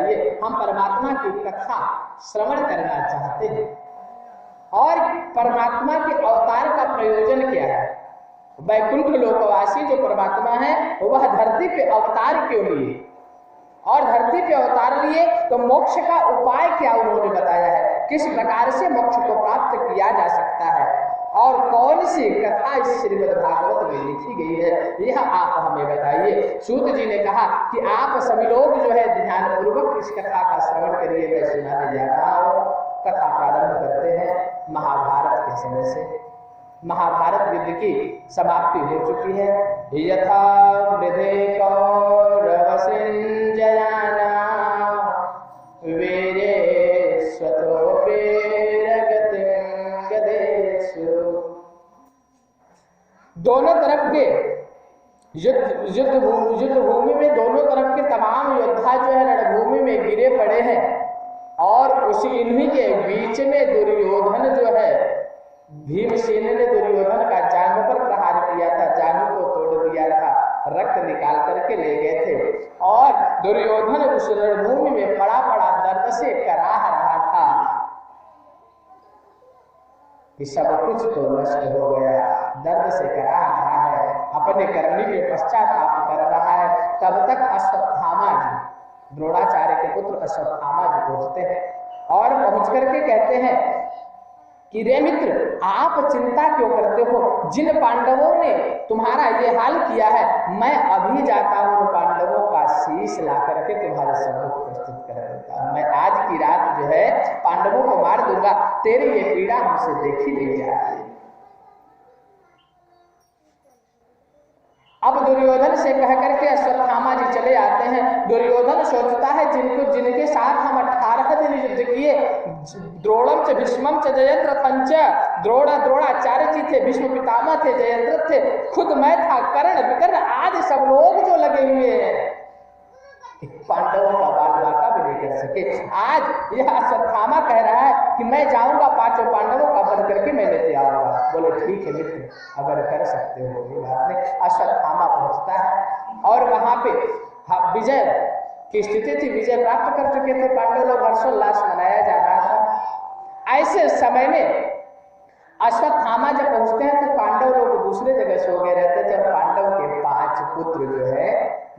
बताइए, हम परमात्मा की कथा श्रवण करना चाहते हैं और परमात्मा के अवतार का प्रयोजन क्या है। वैकुंठ लोकवासी जो परमात्मा है वह धरती पे अवतार क्यों लिए और धरती पे अवतार लिए तो मोक्ष का उपाय क्या उन्होंने बताया है, किस प्रकार से मोक्ष को प्राप्त किया जा सकता है और कौन सी कथा इस श्रीमद् भागवत में लिखी गई है, यह आप हमें बताइए। सूत जी ने कहा कि आप सभी लोग जो है ध्यान पूर्वक इस कथा का श्रवण करिए, मैं सुनाने जा रहा हूँ। कथा प्रारंभ करते हैं महाभारत के समय से। महाभारत युद्ध की समाप्ति हो चुकी है। यथा मृधे कौरव संजयाना वीरे दोनों तरफ के युद्ध भूमि में दोनों तरफ के तमाम योद्धा जो है रणभूमि में गिरे पड़े हैं और उसी इन्हीं के बीच में दुर्योधन जो है, भीमसेन ने दुर्योधन का जांघ पर प्रहार किया था, जांघ को तोड़ दिया था, रक्त निकाल करके ले गए थे और दुर्योधन उस रणभूमि में पड़ा पड़ा दर्द से कराह रहा था कि सब कुछ तो नष्ट हो गया, दर्द से कराह रहा है, अपने करनी के पश्चाताप कर रहा है। तब तक अश्वत्थामा जी, द्रोणाचार्य के पुत्र अश्वत्थामा जी पहुंचते हैं और पहुंच करके कहते हैं कि रे मित्र, आप चिंता क्यों करते हो, जिन पांडवों ने तुम्हारा ये हाल किया है, मैं अभी जाता हूं उन पांडवों का शीश ला करके तुम्हारे सम्मुख प्रस्तुत कर देता हूं। मैं आज की रात जो है पांडवों को मार दूंगा, तेरी ये पीड़ा हमसे देखी नहीं जाती। अब दुर्योधन से कह करके अश्वत्थामा जी चले आते हैं। दुर्योधन सोचता है जिनके साथ हम 18 दिन युद्ध किए, द्रोणम च भीष्मम च जयद्रथं च, द्रोणाचार्य जी थे, भीष्म पितामह थे, जयद्रथ थे, खुद मैं था, कर्ण विकर्ण आदि सब लोग जो लगे हुए हैं, पांडवों का बाल बाका भी नहीं कर सके। आज यह अश्वत्थामा कह रहा है कि मैं जाऊंगा, 5 पांडवों का वध करके मैं लेते आऊंगा। बोले ठीक है मित्र, अगर कर सकते हो कोई बात नहीं। अश्वत्थामा पहुंचता है और वहां पे विजय की स्थिति थी, विजय प्राप्त कर चुके थे पांडव लोग, हर्षोल्लास मनाया जा रहा था। ऐसे समय में अश्वत्थामा जब पहुंचते हैं तो पांडव लोग दूसरे जगह सो गए रहते थे और पांडव के 5 पुत्र जो है,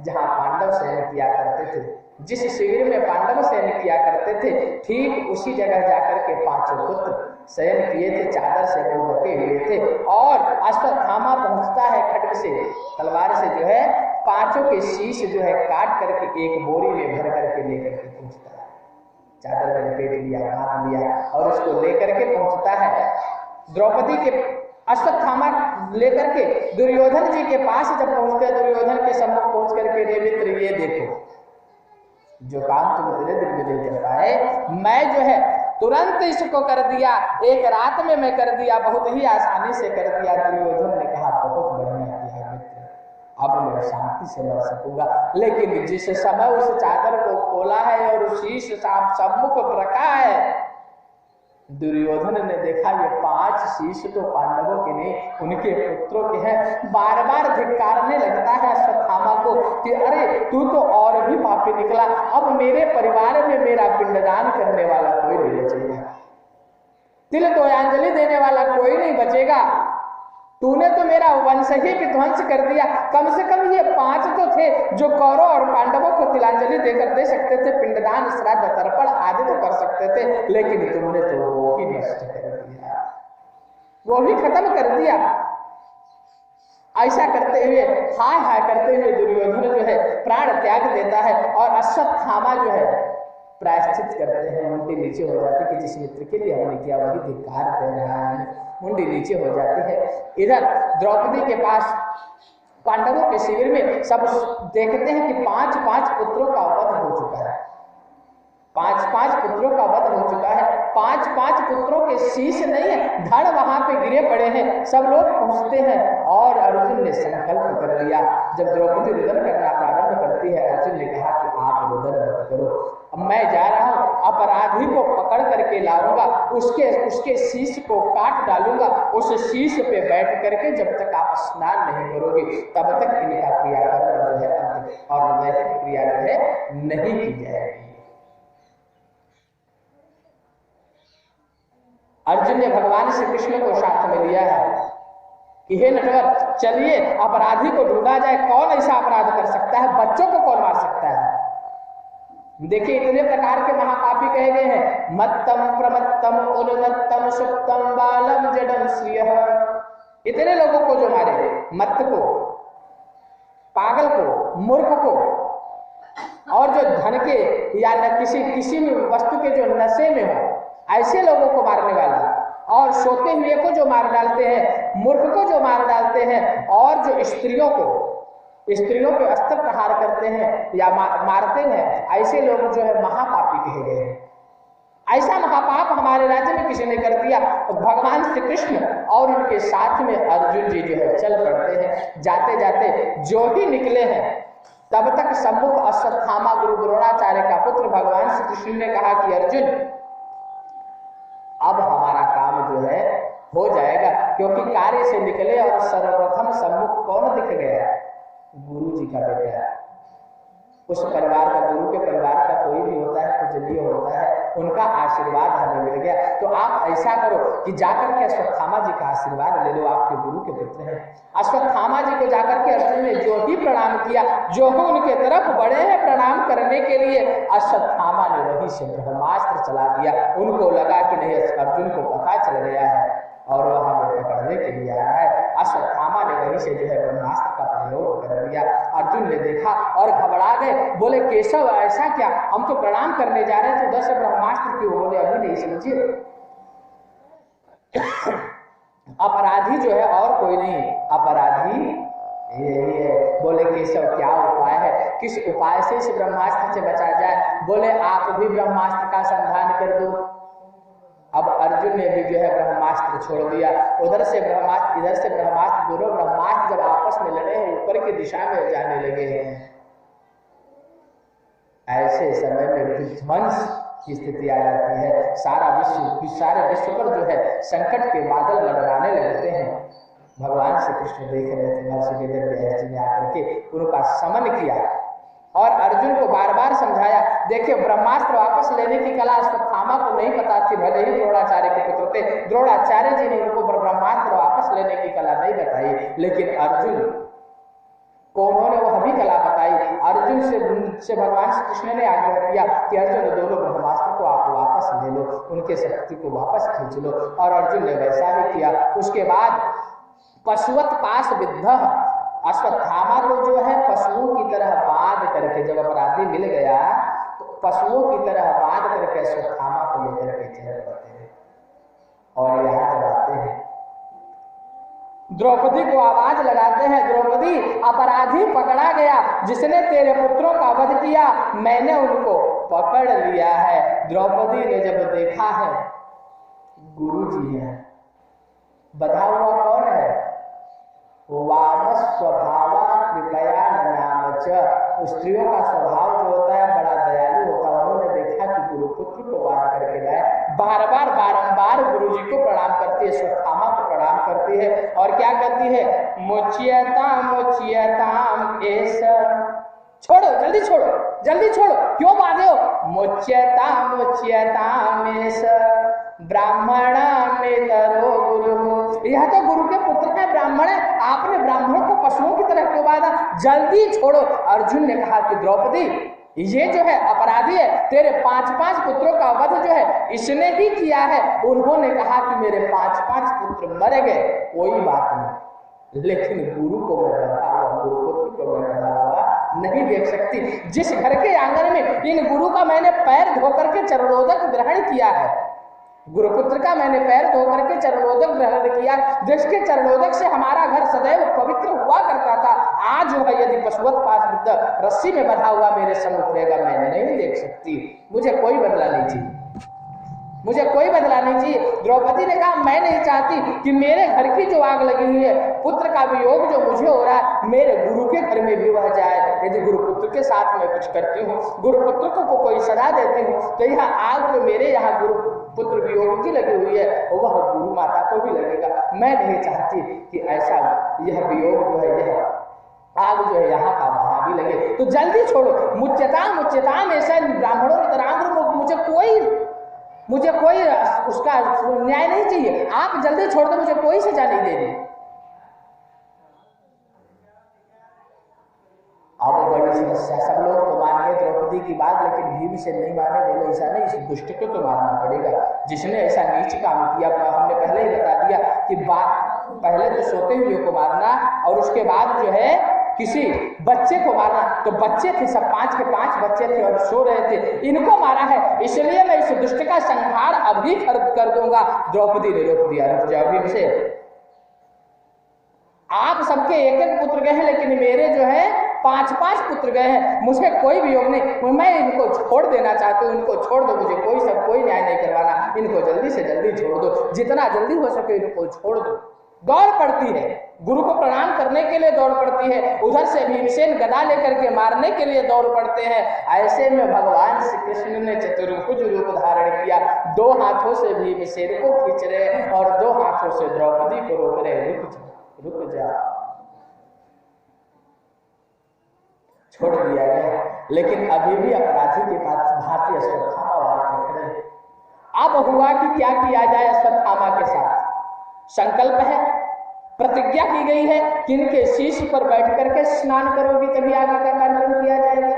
जहां पांडव शयन किया करते थे, जिस शिविर में पांडव शयन किया करते थे, ठीक उसी जगह जाकर के 5 पुत्र शयन किए थे, चादर से वो ढके हुए थे। और अश्वत्थामा पहुंचता है खड्ग से, तलवार से जो है 5 के शीश जो है काट करके एक बोरी में भर करके लेकर के पहुंचता है, चादर में लपेट लिया, बांध लिया और उसको लेकर के पहुंचता है द्रौपदी के। अश्वत्थामा लेकर के दुर्योधन जी के पास जब पहुंचते, दुर्योधन के सम्मुख पहुंच करके, रे मित्र ये देखो, जो काम तुम इतने दिन में नहीं कर पाए, मैं जो है तुरंत इसको कर दिया, एक रात में मैं कर दिया, बहुत ही आसानी से कर दिया। दुर्योधन ने कहा बहुत बढ़िया किया मित्र, अब मैं शांति से मर सकूंगा। लेकिन जिस समय उस चादर को खोला है और शीश सम्मुख रखा है, दुर्योधन ने देखा ये 5 शीश तो पांडवों के नहीं, उनके पुत्रों के हैं। बार बार धिक्कारने लगता है अश्वत्थामा को कि अरे तू तो और भी पापी निकला, अब मेरे परिवार में मेरा पिंडदान करने वाला कोई नहीं बचेगा, तिल तो अंजलि देने वाला कोई नहीं बचेगा, तूने तो मेरा वंश ही विध्वंस कर दिया। कम से कम ये 5 तो थे जो कौरव और पांडवों को तिलांजलि देकर दे सकते थे, पिंडदान श्राद्ध तर्पण आदि तो कर सकते थे, लेकिन तुमने तो वो ही नष्ट कर दिया, वो भी खत्म कर दिया। ऐसा करते हुए हाय हाय करते हुए दुर्योधन जो है प्राण त्याग देता है और अश्वत्थामा जो है प्रायश्चित करते हैं, मुंडी नीचे हो जाती कि जिस मित्र के लिए हमने किया वही धिक्कार दे रहा है, मुंडी नीचे हो जाती है। इधर द्रौपदी के पास पांडवों के शिविर में सब देखते हैं कि 5 पुत्रों का वध हो चुका है, 5 पुत्रों का वध हो चुका है, 5 पुत्रों के शीश नहीं है, धड़ वहां पे गिरे पड़े हैं। सब लोग पहुंचते हैं और अर्जुन ने संकल्प कर लिया। जब द्रौपदी रुदन करना प्रारंभ करती है, अर्जुन ने कहा कि आप रुदन मत करो, अब मैं जा रहा हूं, अपराधी को पकड़ करके लाऊंगा, उसके शीश को काट डालूंगा, उस शीश पे बैठ करके जब तक आप स्नान नहीं करोगे तब तक इनका क्रियाकर्म जो है और वैदिक क्रिया जो है नहीं की जाएगी। अर्जुन ने भगवान श्री कृष्ण को साथ में लिया है कि हे नटवर, चलिए अपराधी को ढूंढा जाए, कौन ऐसा अपराध कर सकता है, बच्चों को कौन मार सकता है। देखिए इतने प्रकार के महापापी कहे गए हैं, मत्तम प्रमत्तम उन्मत्तम सुप्तम बालम जडम श्रियः। इतने लोगों को जो मारे, मत्त को, पागल को, मूर्ख को, और जो धन के या किसी भी वस्तु के जो नशे में हो, ऐसे लोगों को मारने वाला, और सोते हुए को जो मार डालते हैं, मूर्ख को जो मार डालते हैं, और जो स्त्रियों पे अस्त्र प्रहार करते हैं या मारते हैं, ऐसे लोग जो है महापापी कहे गए हैं। ऐसा महापाप हमारे राज्य में किसी ने कर दिया तो भगवान श्री कृष्ण और उनके साथ में अर्जुन जी जो है चल पड़ते हैं। जाते जाते जो ही निकले हैं तब तक सम्मुख अश्वत्थामा गुरु द्रोणाचार्य का पुत्र भगवान श्री कृष्ण ने कहा कि अर्जुन, अब हमारा काम जो है हो जाएगा, क्योंकि कार्य से निकले और सर्वप्रथम सम्मुख कौन दिख गया? गुरु जी का बेटा। उस परिवार का, गुरु के परिवार का कोई भी होता है, पूजनीय होता है, उनका आशीर्वाद हमें मिल गया। तो आप ऐसा करो कि जाकर के अश्वत्थामा जी का आशीर्वाद ले लो, आपके गुरु के पुत्र हैं। अश्वत्थामा जी को जाकर के अर्जुन ने जो ही प्रणाम किया, जो ही उनके तरफ बढ़े हैं प्रणाम करने के लिए, अश्वत्थामा ने वहीं से ब्रह्मास्त्र चला दिया। उनको लगा कि नहीं, अर्जुन को पता चल गया है और वहां पर पकड़ने के लिए आया है। अश्वत्थामा ने वहीं से जो है ब्रह्मास्त्र का प्रयोग कर दिया। अर्जुन ने देखा और घबरा गए, बोले केशव ऐसा क्या, हम तो प्रणाम करने जा रहे थे, उधर से ब्रह्मास्त्र क्यों? बोले अभी नहीं समझे। अपराधी जो है और कोई नहीं, अपराधी यही है। बोले केशव क्या उपाय है, किस उपाय से इस ब्रह्मास्त्र से बचा जाए? बोले आप भी ब्रह्मास्त्र का संधान कर दो। अब अर्जुन ने भी जो है ब्रह्मास्त्र छोड़ दिया, उधर से ब्रह्मास्त्र, इधर से ब्रह्मास्त्र, दोनों ब्रह्मास्त्र जब आपस में लड़े हैं, ऊपर की दिशा में जाने लगे हैं। ऐसे समय में विध्वंस की स्थिति आ जाती है। सारे विश्व पर जो है संकट के बादल मंडराने लगते हैं। भगवान श्री कृष्ण देख रहे थे, महर्षि वेदव्यास जी ने आकर के उनका समन किया और अर्जुन को बार बार समझाया। देखिए ब्रह्मास्त्र वापस लेने की कला अश्वत्थामा को नहीं पता थी, भले ही द्रोणाचार्य के पुत्र थे, द्रोणाचार्य जी ने उनको ब्रह्मास्त्र वापस लेने की कला नहीं बताई, लेकिन अर्जुन को उन्होंने वह भी कला बताई। अर्जुन से भगवान श्री कृष्ण ने आग्रह किया कि अर्जुन दोनों ब्रह्मास्त्र को आप वापस ले लो, उनके शक्ति को वापस खींच लो, और अर्जुन ने वैसा ही किया। उसके बाद पशुवत पास विद्ध, अश्वत्थामा को जो है पशुओं की तरह बांध करके, जब अपराधी मिल गया तो पशुओं की तरह बांध करके अश्वत्थामा को लेकर के चले पड़ते हैं। और यहाँ जब आते हैं द्रौपदी को आवाज लगाते हैं, द्रौपदी अपराधी पकड़ा गया, जिसने तेरे पुत्रों का वध किया, मैंने उनको पकड़ लिया है। द्रौपदी ने जब देखा है गुरु जी है, बधा हुआ कौन है? वाम स्वभावा कृपया नामच, स्त्रियों का स्वभाव जो होता है बड़ा दयालु होता है। उन्होंने देखा कि गुरुपुत्र को बांध करके लाए, बारंबार गुरु जी को प्रणाम करती है, अश्वत्थामा को प्रणाम करती है और क्या कहती है? मोचियताम ऐसा, छोड़ो जल्दी छोड़ो, जल्दी छोड़ो, क्यों बांधे हो? मोचियताम ऐसा ब्राह्मणा में तरो गुरु, यह तो गुरु के पुत्र है, ब्राह्मण है, आपने ब्राह्मणों को पशुओं की तरह क्यों बांधा? जल्दी छोड़ो। अर्जुन ने कहा कि द्रौपदी ये जो है अपराधी है, तेरे 5 पुत्रों का वध जो है इसने ही किया है। उन्होंने कहा कि मेरे 5 पुत्र मर गए, कोई बात नहीं, लेकिन गुरु को मैं बंधा हुआ, गुरुपुत्र को मैं बंधा हुआ नहीं देख सकती। जिस घर के आंगन में इन गुरु का मैंने पैर धोकर के चरणोदक ग्रहण किया है, गुरुपुत्र का मैंने पैर धोकर के चरणोदक ग्रहण किया, जिसके चरणोदक से हमारा घर सदैव पवित्र हुआ करता था, आज जो है यदि पशुवत पास बुद्ध रस्सी में बंधा हुआ मेरे सम्मुख रहेगा, मैं नहीं देख सकती। मुझे कोई बदला नहीं चाहिए, मुझे कोई बदला नहीं चाहिए। द्रौपदी ने कहा मैं नहीं चाहती कि मेरे घर की जो आग लगी हुई है, पुत्र का वियोग जो मुझे हो रहा है, मेरे गुरु के घर में भी वह जाए। यदि गुरुपुत्र के साथ मैं कुछ करती हूँ, गुरुपुत्र को कोई सलाह देती हूँ, तो यह आग जो मेरे यहाँ गुरुपुत्र वियोग की लगी हुई है वह गुरु माता को भी लगेगा। मैं नहीं चाहती कि ऐसा यह वियोग जो है, यह आग जो है यहाँ का वहां भी लगे, तो जल्दी छोड़ो। मुच्यताम ऐसा ब्राह्मणों की तरह मुझे कोई मुझे कोई उसका न्याय नहीं चाहिए, आप जल्दी छोड़ दो, मुझे कोई सजा नहीं देनी। अब बड़ी समस्या, सब लोग तो मान गए द्रौपदी की बात, लेकिन भीमसेन नहीं माने, बोले ऐसा नहीं, इस दुष्ट को तो मारना पड़ेगा जिसने ऐसा नीच काम किया। हमने पहले ही बता दिया कि बात पहले तो सोते हुए को मारना, और उसके बाद जो है किसी बच्चे को मारना। तो बच्चे थे, सब 5 के 5 बच्चे थे और सो रहे थे, इनको मारा है, इसलिए मैं इस दुष्ट का संहार अभी कर दूंगा। द्रौपदी ने रोक दिया, रुक जाओ भीमसेन, आप सबके एक एक पुत्र गए हैं, लेकिन मेरे जो है 5-5 पुत्र गए हैं, मुझे कोई वियोग नहीं, मैं इनको छोड़ देना चाहती हूँ, इनको छोड़ दो, मुझे कोई न्याय नहीं करवाना, इनको जल्दी से जल्दी छोड़ दो, जितना जल्दी हो सके इनको छोड़ दो। दौड़ पड़ती है, गुरु को प्रणाम करने के लिए दौड़ पड़ती है, उधर से भीमसेन गदा लेकर के मारने के लिए दौड़ पड़ते हैं। ऐसे में भगवान श्री कृष्ण ने चतुर्भुज रूप धारण किया, 2 हाथों से भीमसेन को खींच रहे और 2 हाथों से द्रौपदी को रोक रहे, रुक जा, छोड़ दिया गया। लेकिन अभी भी अपराधी के पास भांति अश्वत्थामा वहां खड़े हैं। अब हुआ कि क्या किया जाए अश्वत्थामा के साथ? संकल्प है, प्रतिज्ञा की गई है कि इनके शीश पर बैठ करके स्नान करोगी तभी आगे का कार्यक्रम किया जाएगा।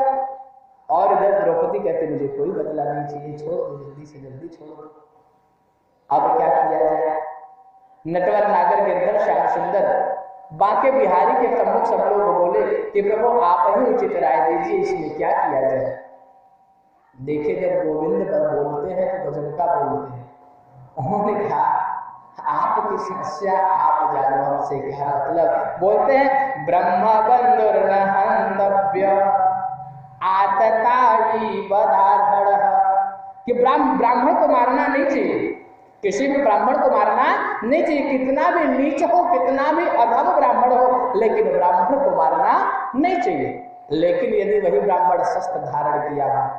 और इधर द्रौपदी कहते मुझे कोई बदला नहीं चाहिए, छोड़ दो, जल्दी से जल्दी छोड़ दो। अब क्या किया जाए? नटवर नागर गिरधर श्याम सुंदर बांके बिहारी के सम्मुख सब लोग बोले कि प्रभु आप ही उचित राय दीजिए, इसमें क्या किया जाए। देखिए, जब गोविंद पर बोलते हैं तो गजब का बोलते हैं। उन्होंने कहा आपकी समस्या आप जानो, हमसे क्या मतलब। बोलते हैं ब्रह्म बंधुर न हंतव्य आतताई बदाधड़, कि ब्राह्मण को मारना नहीं चाहिए, किसी भी ब्राह्मण को मारना नहीं चाहिए, कितना भी नीच हो, कितना भी अधम ब्राह्मण हो, लेकिन ब्राह्मण को मारना नहीं चाहिए। लेकिन यदि वही ब्राह्मण शस्त्र धारण किया हो,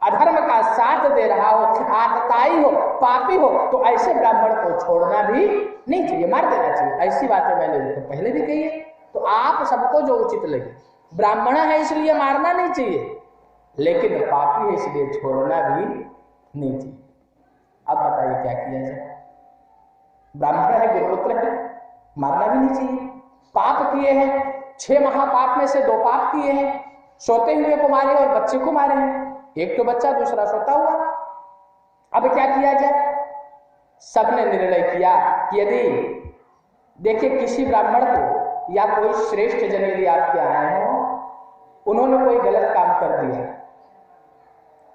अधर्म का साथ दे रहा हो, आतताई हो, पापी हो, तो ऐसे ब्राह्मण को छोड़ना भी नहीं चाहिए, मार देना चाहिए। ऐसी बातें मैंने तो पहले भी कही है, तो आप सबको जो उचित लगे। ब्राह्मण है इसलिए मारना नहीं चाहिए, लेकिन पापी है इसलिए छोड़ना भी नहीं चाहिए। अब बताइए क्या किया जाए? ब्राह्मण है, गुरुपुत्र है, मारना भी नहीं चाहिए, पाप किए हैं, 6 महापाप में से 2 पाप किए हैं, सोते हुए को मारे और बच्चे को मारे हैं, एक तो बच्चा दूसरा सोता हुआ। अब क्या किया जाए? सबने निर्णय किया कि यदि देखिए किसी ब्राह्मण को या कोई श्रेष्ठ जन यदि आपके आए हो, उन्होंने कोई गलत काम कर दिया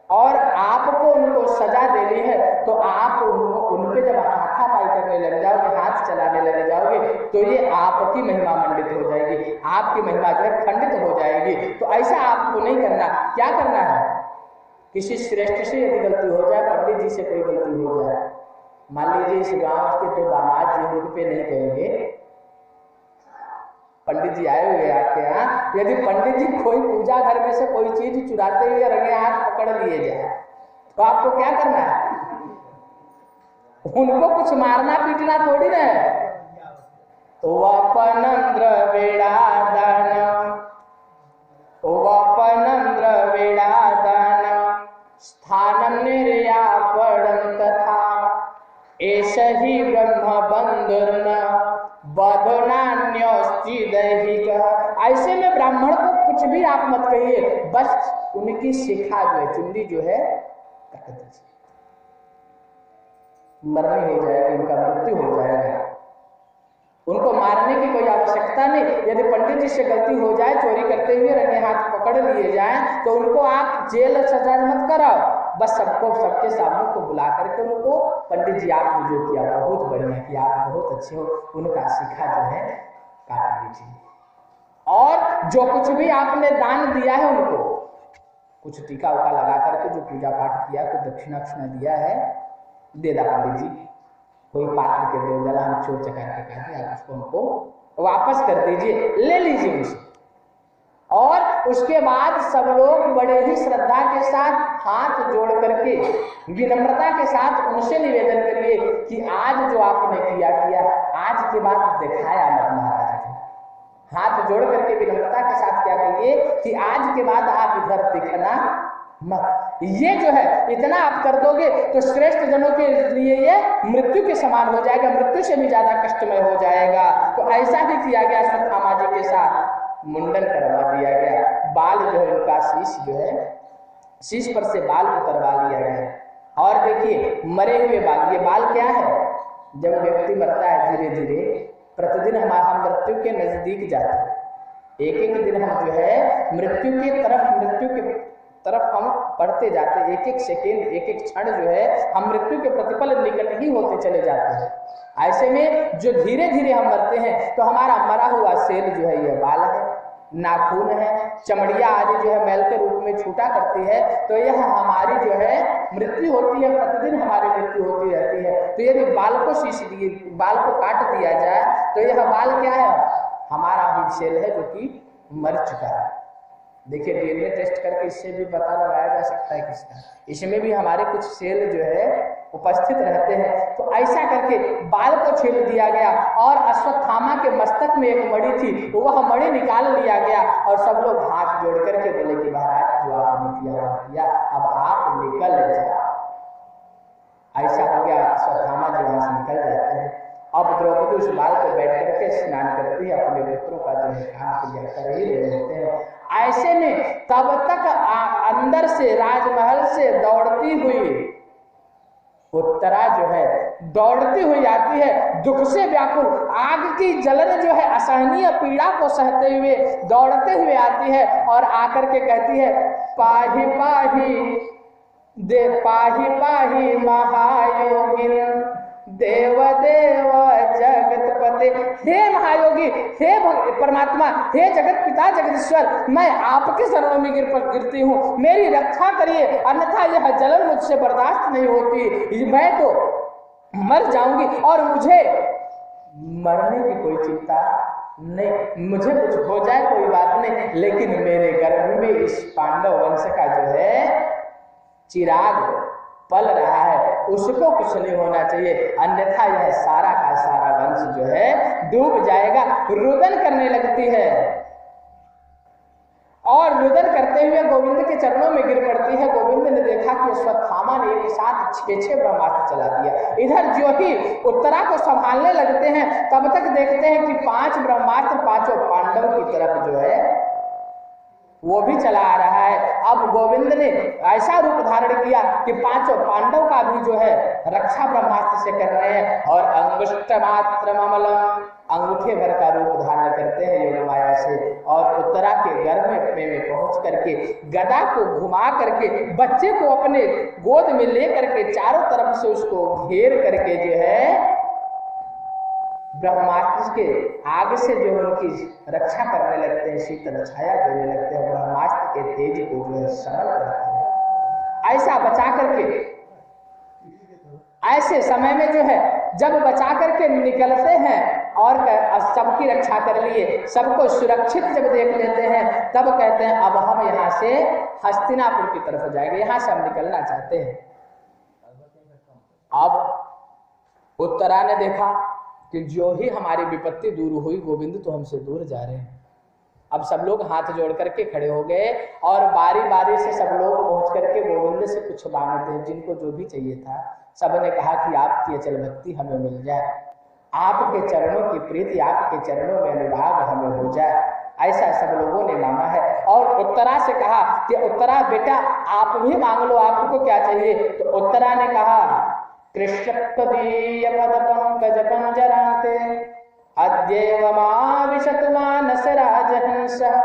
और आपको उनको सजा देनी है, तो आप उनके जब हाथापाई करने लग जाओगे, हाथ चलाने लग जाओगे, तो ये आपकी महिमा मंडित हो जाएगी, आपकी महिमा जो है खंडित हो जाएगी। तो ऐसा आपको नहीं करना। क्या करना है? किसी श्रेष्ठ से यदि गलती हो जाए, पंडित जी से कोई गलती हो जाए, मान लीजिए इस गांव के 2 दामाद जी उन पे नहीं कहेंगे, पंडित जी आए हुए आपके यहाँ, यदि पंडित जी कोई पूजा घर में से कोई चीज चुराते हुए रंगे हाथ पकड़ लिए जाए, तो आपको क्या करना है? उनको कुछ मारना पीटना थोड़ी ना है। वपनं द्रविड़ादानं, वपनं द्रविड़ादानं स्थानं निर्यापणं तथा एष हि ब्रह्म बंधुर्न बधनान्योस्ति दैहिक। ऐसे में ब्राह्मण को कुछ भी आप मत कहिए, बस उनकी शिखा जो है, चुंडी जो है काट दीजिए, मरनी हो जाएगी, उनका मृत्यु हो जाएगा। उनको मारने की कोई आवश्यकता नहीं। यदि पंडित जी से गलती हो जाए, चोरी करते हुए रंगे हाथ पकड़ लिए जाए, तो उनको आप जेल सजा मत कराओ, बस सबके सामने को बुला करके उनको, पंडित जी आपने जो किया बहुत बढ़िया किया, आप बहुत अच्छे हो, उनका शिखा जो है काट दीजिए। और जो कुछ भी आपने दान दिया है, उनको कुछ टीका उका लगा करके जो पूजा पाठ किया, कुछ दक्षिणा दिया है, दे दा पंडित जी, कोई पात्र के 2 दलान चोर चकार के कहते आप उसको उनको वापस कर दीजिए, ले लीजिए उसे। और उसके बाद सब लोग बड़े ही श्रद्धा के साथ हाथ जोड़ करके विनम्रता के साथ उनसे निवेदन करिए कि आज जो आपने किया, आज के बाद दिखाया मत महाराज जी। हाथ जोड़ करके विनम्रता के साथ क्या कहिए कि आज के बाद आप इधर दिखना मत। ये जो है इतना आप कर दोगे तो श्रेष्ठ जनों के लिए ये मृत्यु के समान हो जाएगा, मृत्यु से भी ज्यादा कष्टमय हो जाएगा। तो ऐसा ही किया गया अश्वत्थामा जी के साथ, मुंडन करवा दिया गया। बाल जो है उनका शीश जो है, शीश पर से बाल उतरवा लिया गया। और देखिए मरे हुए बाल, ये बाल क्या है, जब व्यक्ति मरता है धीरे धीरे प्रतिदिन हम मृत्यु के नजदीक जाते हैं, एक एक दिन हम जो है मृत्यु के तरफ हम बढ़ते जाते हैं, एक एक सेकेंड एक एक क्षण जो है हम मृत्यु के प्रतिपल निकट ही होते चले जाते हैं। ऐसे में जो धीरे धीरे हम मरते हैं तो हमारा मरा हुआ सेल जो है ये बाल है, नाखून है, चमड़िया आदि जो है मैल के रूप में छूटा करती है, तो यह हमारी जो है मृत्यु होती है, प्रतिदिन हमारी मृत्यु होती रहती है। तो यदि बाल को शीश दिए, बाल को काट दिया जाए तो यह बाल क्या है, हमारा ही सेल है जो कि मर चुका है। देखिए डीएनए टेस्ट करके इससे भी पता लगाया जा सकता है किसका, इसमें भी हमारे कुछ सेल जो है उपस्थित रहते हैं। तो ऐसा करके बाल को छील दिया गया और अश्वत्थामा के मस्तक में एक मणि थी, वह मणि निकाल लिया गया और सब लोग हाथ जोड़ करके बोले कि महाराज जो आपने किया, अब आप निकल जाओ। ऐसा हो गया, अश्वत्थामा जी वहां से निकल जाते हैं। अब द्रौपदी उस बाल को बैठ करके स्नान करती है, अपने पुत्रों का जो है काम क्रिया कर ही रहे होते हैं। ऐसे में तब तक अंदर से राजमहल से दौड़ती हुई उत्तरा जो है दौड़ती हुई आती है, दुख से व्याकुल, आग की जलन जो है असहनीय पीड़ा को सहते हुए दौड़ते हुए आती है और आकर के कहती है पाही पाही महायोगिन देव देव जगतपते। हे महायोगी, हे परमात्मा, हे जगत पिता जगदीश्वर, मैं आपके शरणों में गिरती हूँ, मेरी रक्षा करिए, अन्यथा यह जलन मुझसे बर्दाश्त नहीं होती, मैं तो मर जाऊंगी और मुझे मरने की कोई चिंता नहीं, मुझे कुछ हो जाए कोई बात नहीं, लेकिन मेरे गर्भ में इस पांडव वंश का जो है चिराग पल रहा है, उसको कुछ नहीं होना चाहिए, अन्यथा यह सारा का सारा वंश जो है डूब जाएगा। रुदन करने लगती है और रुदन करते हुए गोविंद के चरणों में गिर पड़ती है। गोविंद ने देखा कि अश्वत्थामा ने एक साथ 6 ब्रह्मास्त्र चला दिया। इधर जो ही उत्तरा को संभालने लगते हैं तब तक देखते हैं कि 5 ब्रह्मास्त्र 5 पांडव की तरफ जो है वो भी चला आ रहा है। अब गोविंद ने ऐसा रूप धारण किया कि 5 पांडव का भी जो है रक्षा ब्रह्मास्त्र से कर रहे हैं और अंगुष्ठ मात्र ममलम, अंगूठे भर का रूप धारण करते हैं योग माया से और उत्तरा के गर्भ में पहुंच करके गदा को घुमा करके बच्चे को अपने गोद में ले करके चारों तरफ से उसको घेर करके जो है ब्रह्मास्त्र के आग से जो उनकी रक्षा करने लगते हैं, शीतल छाया देने लगते हैं, ब्रह्मास्त्र के तेज को जो है सरल करते हैं। ऐसा बचा करके ऐसे समय में जो है जब बचा करके निकलते हैं और सबकी रक्षा कर लिए, सबको सुरक्षित जब देख लेते हैं तब कहते हैं अब हम यहाँ से हस्तिनापुर की तरफ जाएंगे, यहाँ से हम निकलना चाहते हैं। अब उत्तरा ने देखा कि जो ही हमारी विपत्ति दूर हुई, गोविंद तो हमसे दूर जा रहे हैं। अब सब लोग हाथ जोड़ करके खड़े हो गए और बारी बारी से सब लोग पहुंच करके गोविंद से कुछ मांगते हैं, जिनको जो भी चाहिए था। सबने कहा कि आपकी अचल भक्ति हमें मिल जाए, आपके चरणों की प्रीति, आपके चरणों में अनुराग हमें हो जाए, ऐसा सब लोगों ने मांगा है। और उत्तरा से कहा कि उत्तरा बेटा आप भी मांग लो, आपको क्या चाहिए। तो उत्तरा ने कहा कृष्णत्वदीय पद पंकज पंजराते अद्यैव माविशतु मानस राजहंसः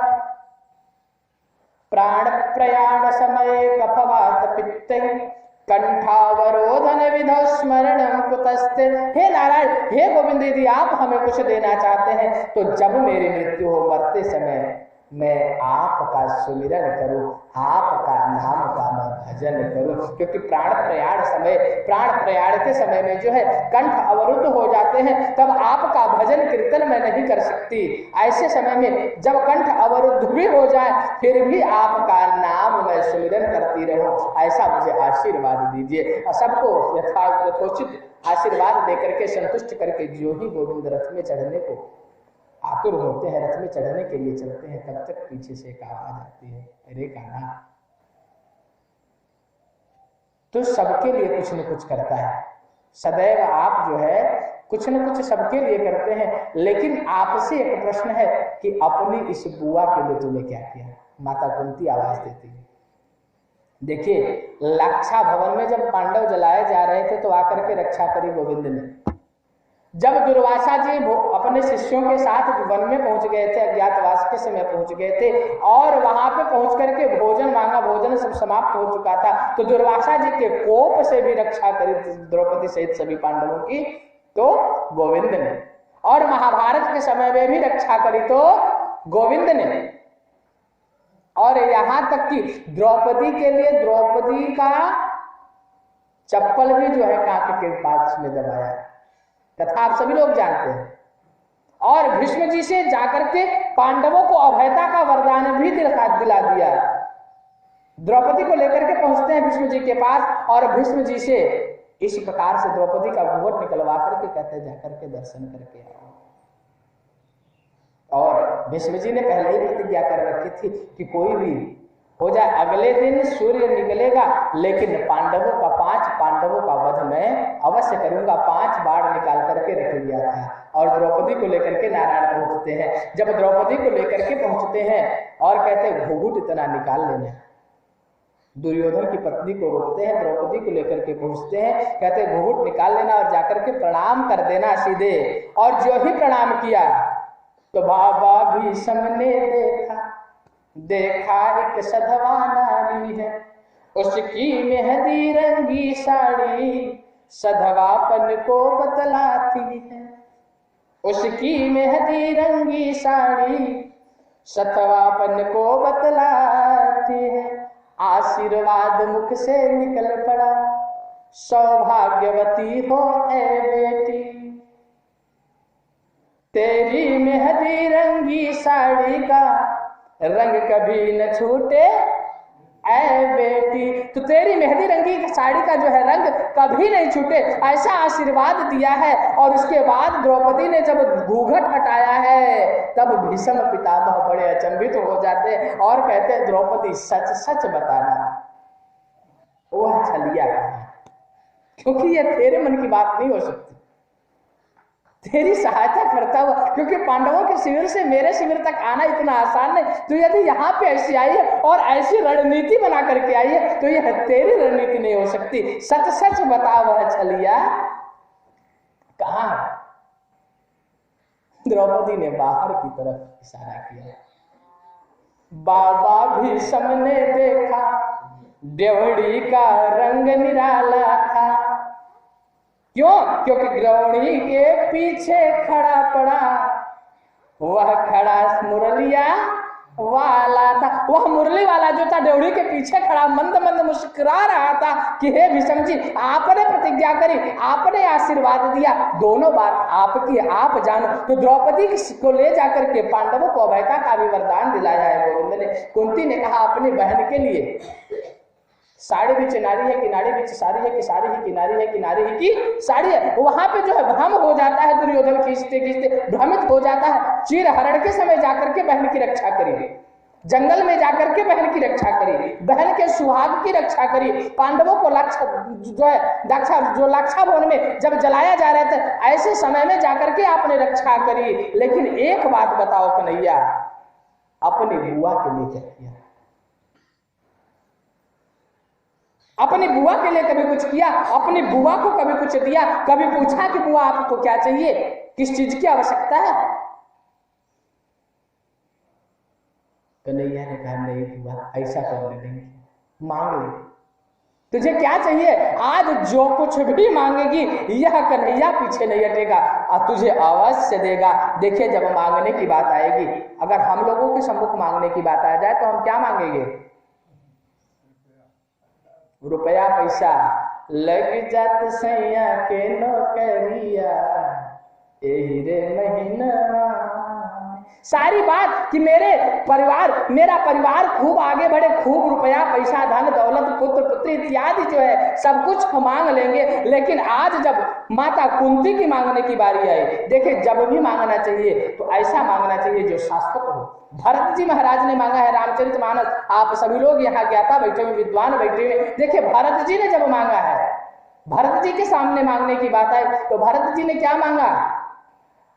प्राण प्रयाण समये कफवात पित्तै कंठावरोधन विधौ स्मरणं कुतस्ते। हे नारायण, हे गोविंद, यदि आप हमें कुछ देना चाहते हैं तो जब मेरी मृत्यु हो, मरते समय मैं आपका सुमिरन करूं, आपका नाम का मैं भजन करूं, क्योंकि प्राण प्रयाण के समय में जो है कंठ अवरुद्ध हो जाते हैं, तब आपका भजन कीर्तन मैं नहीं कर सकती। ऐसे समय में जब कंठ अवरुद्ध भी हो जाए फिर भी आपका नाम मैं सुमिरन करती रहूं, ऐसा मुझे आशीर्वाद दीजिए। और सबको यथोचित आशीर्वाद देकर के संतुष्ट करके जो ही गोविंद रथ में चढ़ने को आतुर होते हैं, रथ में चढ़ने के लिए चलते हैं, तब तक पीछे से एक आवाज आती है, अरे कान्हा तो सबके लिए कुछ न कुछ करता है। सदैव आप जो है कुछ न कुछ सबके लिए करते हैं, लेकिन आपसे एक प्रश्न है कि अपनी इस बुआ के लिए तुमने क्या किया? माता कुंती आवाज देती है। देखिए, रक्षा भवन में जब पांडव जलाए जा रहे थे तो आकर के रक्षा करी गोविंद ने। जब दुर्वासा जी अपने शिष्यों के साथ वन में पहुंच गए थे, अज्ञातवास के समय पहुंच गए थे और वहां पे पहुंच करके भोजन मांगा, भोजन सब समाप्त हो चुका था, तो दुर्वासा जी के कोप से भी रक्षा करी द्रौपदी सहित सभी पांडवों की तो गोविंद ने, और महाभारत के समय में भी रक्षा करी तो गोविंद ने। और यहां तक कि द्रौपदी के लिए द्रौपदी का चप्पल भी जो है कांके के पास में दबाया, कथा आप सभी लोग जानते हैं। और भीष्म जी से जाकर के पांडवों को अभयता का वरदान भी दिला दिया। द्रौपदी को लेकर के पहुंचते हैं भीष्म जी के पास और भीष्म जी से इस प्रकार से द्रौपदी का घूंघट निकलवा करके कहते हैं जाकर के दर्शन करके आओ। और भीष्म जी ने पहले ही प्रतिज्ञा कर रखी थी कि कोई भी हो जाए, अगले दिन सूर्य निकलेगा लेकिन पांच पांडवों का वध मैं अवश्य करूंगा। 5 बाण निकाल करके रख लिया था। और द्रौपदी को लेकर के नारायण पहुंचते हैं। जब द्रौपदी को लेकर के पहुंचते हैं और कहते हैं घूंघट इतना निकाल लेना, दुर्योधन की पत्नी को रोकते हैं, द्रौपदी को लेकर के पहुंचते हैं, कहते हैं घूंघट निकाल लेना और जाकर के प्रणाम कर देना सीधे। और जो ही प्रणाम किया तो बाबा भीष्म ने देखा एक सधवा नारी है, उसकी मेहंदी रंगी साड़ी सधवापन को बतलाती है। उसकी मेहंदी रंगी साड़ी सधवापन को बतलाती है। आशीर्वाद मुख से निकल पड़ा, सौभाग्यवती हो ए बेटी, तेरी मेहंदी रंगी साड़ी का रंग कभी न छूटे ऐ बेटी। तो तेरी मेहंदी रंगी साड़ी का जो है रंग कभी नहीं छूटे, ऐसा आशीर्वाद दिया है। और उसके बाद द्रौपदी ने जब घूंघट हटाया है तब भीष्म पितामह बड़े अचंभित हो जाते हैं और कहते हैं द्रौपदी सच सच बताना वह छलिया कहाँ, क्योंकि ये तेरे मन की बात नहीं हो सकती। तेरी सहायता करता हुआ, क्योंकि पांडवों के शिविर से मेरे शिविर तक आना इतना आसान नहीं, तो यदि यहाँ पे ऐसी आई है और ऐसी रणनीति बना करके आई है तो यह तेरी रणनीति नहीं हो सकती। सच सच बता वह छलिया कहाँ। द्रौपदी ने बाहर की तरफ इशारा किया। बाबा भीष्म ने देखा ड्योढ़ी का रंग निराला था। क्यों? क्योंकि द्रोणी के पीछे खड़ा पड़ा, वह खड़ा मुरलिया वाला था। वह मुरली वाला जो था ड्योढ़ी के पीछे खड़ा मंद मंद मुस्कुरा रहा था कि हे भीष्म जी, आपने प्रतिज्ञा करी, आपने आशीर्वाद दिया, दोनों बात आपकी, आप जानो। तो द्रौपदी को ले जाकर के पांडवों को अभयता का भी वरदान दिलाया है गोविंद ने। कुंती ने कहा अपनी बहन के लिए, साड़ी भी नारी है कि नारी भी साड़ी है कि साड़ी ही की नारी है कि नारी ही की साड़ी है। वहां पे जो है भ्रम हो जाता है, दुर्योधन खींचते खींचते भ्रमित हो जाता है। चीर हरण के समय जाकर के बहन की रक्षा करी, जंगल में जाकर के बहन की रक्षा करी, बहन के सुहाग की रक्षा करी। पांडवों को लाक्षा भवन में जब जलाया जा रहा था ऐसे समय में जाकर के आपने रक्षा करी। लेकिन एक बात बताओ कन्हैया, अपनी बुआ के लिए क्या किया? अपनी बुआ के लिए कभी कुछ किया? अपनी बुआ को कभी कुछ दिया? कभी पूछा कि बुआ आपको क्या चाहिए, किस चीज की आवश्यकता है? कन्हैया ने कहा नहीं बुआ, ऐसा करने देंगे, मांग ले, तुझे क्या चाहिए? आज जो कुछ भी मांगेगी यह कन्हैया पीछे नहीं हटेगा और तुझे अवश्य देगा। देखिए, जब मांगने की बात आएगी, अगर हम लोगों के सम्मुख मांगने की बात आ जाए तो हम क्या मांगेंगे? रुपया पैसा लग जात सैया के नौकरिया एही रे महीनवा, सारी बात कि मेरा परिवार खूब आगे बढ़े, खूब रुपया पैसा धन दौलत पुत्र पुत्री इत्यादि जो है सब कुछ मांग लेंगे। लेकिन आज जब माता कुंती की मांगने की बारी आई, देखिए जब भी मांगना चाहिए तो ऐसा मांगना चाहिए जो शाश्वत हो। भरत जी महाराज ने मांगा है रामचरितमानस, आप सभी लोग यहाँ ज्ञाता बैठे हुए, विद्वान बैठे हुए, देखिए भरत जी ने जब मांगा है, भरत जी के सामने मांगने की बात आई तो भरत जी ने क्या मांगा?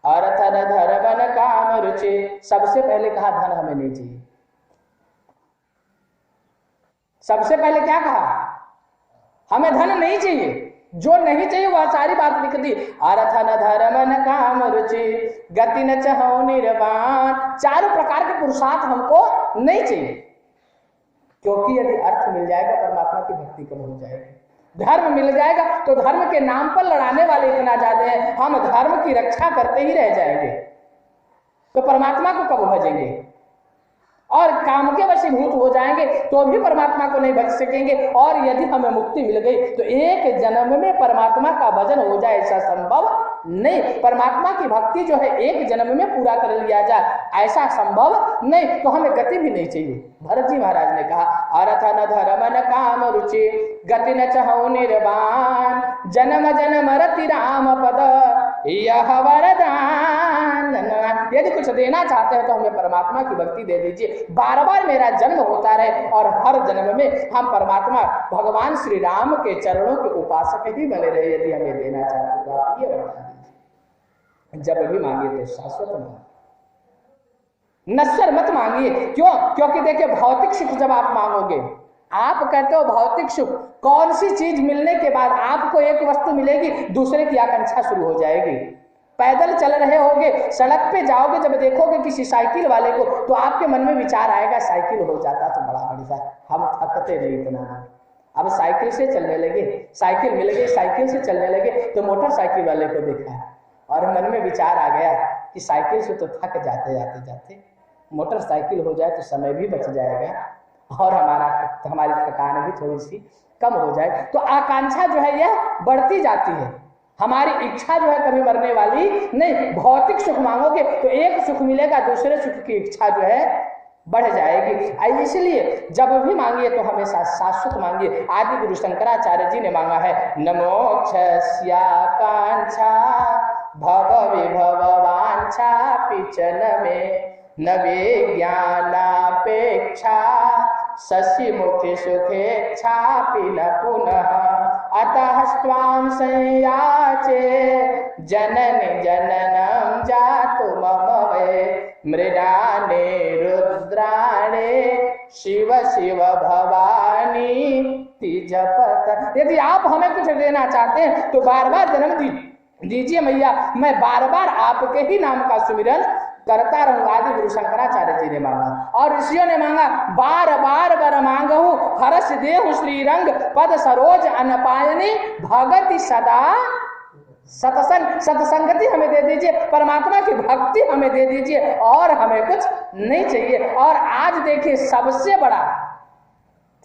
अर्थ धर्म काम रुचि। सबसे पहले कहा धन हमें नहीं चाहिए। सबसे पहले क्या कहा? हमें धन नहीं चाहिए। जो नहीं चाहिए वह सारी बात लिख दी। अर्थ न धर्म न काम रुचि गति न चाहो निर्वाण। चारों प्रकार के पुरुषार्थ हमको नहीं चाहिए, क्योंकि यदि अर्थ मिल जाएगा परमात्मा की भक्ति कम हो जाएगी, धर्म मिल जाएगा तो धर्म के नाम पर लड़ाने वाले इतना ज्यादा है, हम धर्म की रक्षा करते ही रह जाएंगे तो परमात्मा को कब भजेंगे? और काम के वशीभूत हो जाएंगे तो भी परमात्मा को नहीं भज सकेंगे। और यदि हमें मुक्ति मिल गई तो एक जन्म में परमात्मा का भजन हो जाए ऐसा संभव नहीं। परमात्मा की भक्ति जो है एक जन्म में पूरा कर लिया जाए ऐसा संभव नहीं, तो हमें गति भी नहीं चाहिए। भरत जी महाराज ने कहा अर्थ न धर्म न काम रुचि गति न चाहो निर्वाण जन्म जन्म रति राम पद यह वरदान। यदि कुछ देना चाहते हैं तो हमें परमात्मा की भक्ति दे दीजिए। बार बार मेरा जन्म होता रहे और हर जन्म में हम परमात्मा भगवान श्री राम के चरणों के उपासक ही बने रहे। यदि हमें देना चाहते तो आप ये बता दीजिए। जब भी मांगिए तो शाश्वत मांगिए, नश्वर मत मांगिए। क्यों? क्योंकि देखिए भौतिक सुख जब आप मांगोगे, आप कहते हो भौतिक सुख, कौन सी चीज मिलने के बाद आपको एक वस्तु मिलेगी दूसरे की आकांक्षा शुरू हो जाएगी। पैदल चल रहे होगे, सड़क पे जाओगे, जब देखोगे किसी साइकिल वाले को तो आपके मन में विचार आएगा साइकिल हो जाता तो बड़ा बढ़िया, हम थकते नहीं इतना। अब साइकिल से चलने लगे, साइकिल मिल गई, साइकिल से चलने लगे तो मोटरसाइकिल वाले को देखा और मन में विचार आ गया कि साइकिल से तो थक जाते जाते जाते मोटरसाइकिल हो जाए तो समय भी बच जाएगा और हमारी थकान भी थोड़ी सी कम हो जाए। तो आकांक्षा जो है यह बढ़ती जाती है, हमारी इच्छा जो है कभी मरने वाली नहीं। भौतिक सुख मांगोगे तो एक सुख मिलेगा, दूसरे सुख की इच्छा जो है बढ़ जाएगी। इसलिए जब भी मांगिए तो हमेशा शाश्वत मांगिए। आदि गुरु शंकराचार्य जी ने मांगा है न मोक्षस्याकांक्षा भव विभव वांछा पिचन में न विज्ञानापेक्षा शशि मुखि सुखेच्छा न पुनः अतः स्वाम संयाचे जननि जननम जातु मम वे मृडाने रुद्राणे शिव शिव भवानी तिजपत। यदि आप हमें कुछ देना चाहते हैं तो बार बार जन्म दीजिए मैया, मैं बार बार आपके ही नाम का सुमिरन करता रहूंगा। आदि गुरु शंकराचार्य जी ने मांगा और ऋषियों ने मांगा बार बार बर मांगहु हरस देहु श्रीरंग पद सरोज अनपायनी भगति सदा सत्संग। सत्संगति हमें दे दीजिए, परमात्मा की भक्ति हमें दे दीजिए और हमें कुछ नहीं चाहिए। और आज देखिए सबसे बड़ा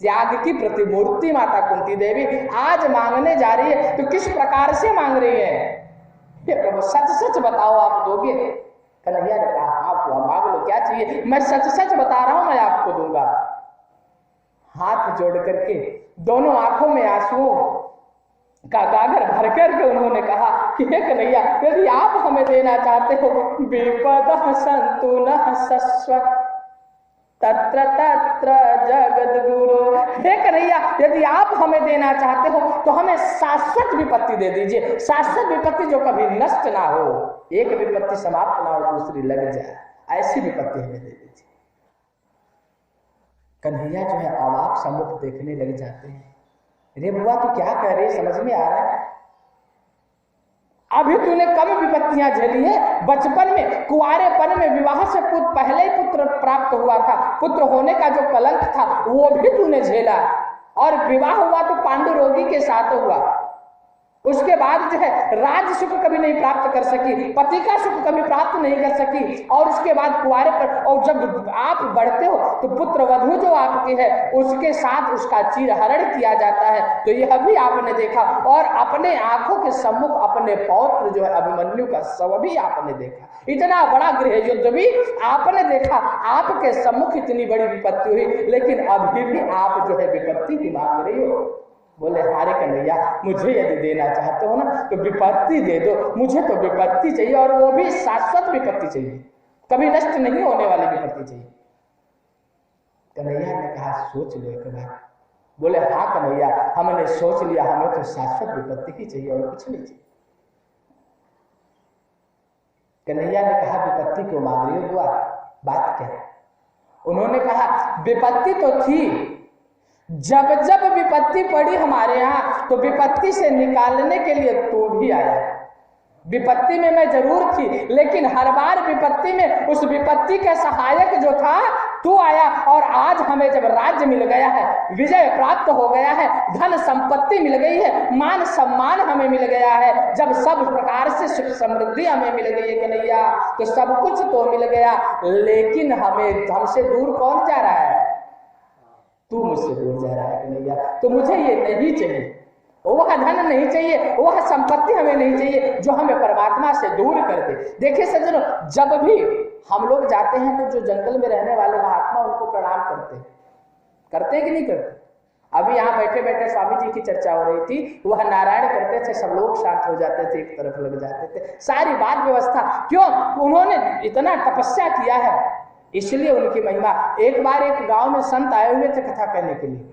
त्याग की प्रतिमूर्ति माता कुंती देवी आज मांगने जा रही है। तो किस प्रकार से मांग रही है? ये प्रभु सच सच बताओ, आप दोगे? कन्हैया ने कहा आप मांग लो, क्या चाहिए? मैं सच सच बता रहा हूं, मैं आपको दूंगा। हाथ जोड़ करके दोनों आंखों में आंसुओं का गागर भर करके उन्होंने कहा कि हे कन्हैया यदि आप हमें देना चाहते हो विपद संतु न शश्वत तत्र तत्र जगद गुरु। हे कन्हैया यदि आप हमें देना चाहते हो तो हमें शाश्वत विपत्ति दे दीजिए, शाश्वत विपत्ति जो कभी नष्ट ना हो, एक विपत्ति समाप्त ना हो दूसरी लग जाए, ऐसी विपत्ति हमें दे दीजिए। कन्हैया जो है अवाक सम्मुख देखने लग जाते हैं। रे बुआ तू क्या कह रही, समझ में आ रहा है? अभी तूने कम विपत्तियां झेली है, बचपन में कुंवारेपन में विवाह से पहले ही पुत्र प्राप्त हुआ था, पुत्र होने का जो कलंक था वो भी तूने झेला, और विवाह हुआ तो पांडु रोगी के साथ हुआ उसके बाद जो है राज सुख कभी नहीं प्राप्त कर सकी, पति का सुख कभी प्राप्त नहीं कर सकी। और उसके बाद कुंवारे पर, और जब आप बढ़ते हो तो पुत्र वधू जो आपकी है उसके साथ उसका चीरहरण किया जाता है। तो यह भी आपने देखा, और अपने आंखों के सम्मुख अपने पौत्र जो है अभिमन्यु का शव भी आपने देखा। इतना बड़ा गृह युद्ध भी आपने देखा, आपके सम्मुख इतनी बड़ी विपत्ति हुई, लेकिन अभी भी आप जो है विपत्ति की मांग रही हो। बोले हारे कन्हैया, मुझे यदि देना चाहते हो ना तो विपत्ति दे दो, मुझे तो विपत्ति चाहिए, और वो भी शाश्वत विपत्ति चाहिए, कभी नष्ट नहीं होने वाली विपत्ति चाहिए। कन्हैया ने कहा सोच लो एक बार। बोले हाँ कन्हैया, हमने सोच लिया, हमें तो शाश्वत विपत्ति ही चाहिए और कुछ नहीं चाहिए। कन्हैया ने कहा विपत्ति क्यों मांग रही हो बुआ, बात क्या है? उन्होंने कहा विपत्ति तो थी, जब जब विपत्ति पड़ी हमारे यहाँ तो विपत्ति से निकालने के लिए तू भी आया। विपत्ति में मैं जरूर थी, लेकिन हर बार विपत्ति में उस विपत्ति के सहायक जो था तू आया। और आज हमें जब राज्य मिल गया है, विजय प्राप्त हो गया है, धन संपत्ति मिल गई है, मान सम्मान हमें मिल गया है, जब सब प्रकार से सुख समृद्धि हमें मिल गई है कन्हैया, तो सब कुछ तो मिल गया, लेकिन हमसे दूर कौन जा रहा है? तू मुझसे दूर जा रहा है कन्हैया। तो मुझे ये नहीं चाहिए, वह धन नहीं चाहिए, वह संपत्ति हमें नहीं चाहिए जो हमें परमात्मा से दूर कर दे। देखिए सज्जनों, जब भी हम लोग जाते हैं तो जो जंगल में रहने वाले महात्मा उनको प्रणाम करते कि नहीं करते? अभी यहाँ बैठे बैठे स्वामी जी की चर्चा हो रही थी, वह नारायण करते थे, सब लोग शांत हो जाते थे, एक तरफ लग जाते थे, सारी बात व्यवस्था। क्यों? उन्होंने इतना तपस्या किया है, इसलिए उनकी महिमा। एक बार एक गांव में संत आए हुए थे कथा कहने के लिए,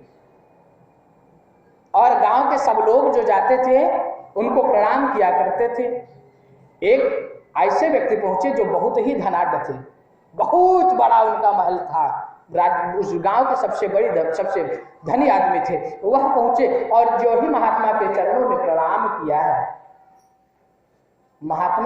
और गांव के सब लोग जो जाते थे उनको प्रणाम किया करते थे। एक ऐसे व्यक्ति पहुंचे जो बहुत ही धनाढ्य थे, बहुत बड़ा उनका महल था, उस गांव के सबसे धनी आदमी थे। वह पहुंचे और जो ही महात्मा के चरणों में प्रणाम किया है, महात्मा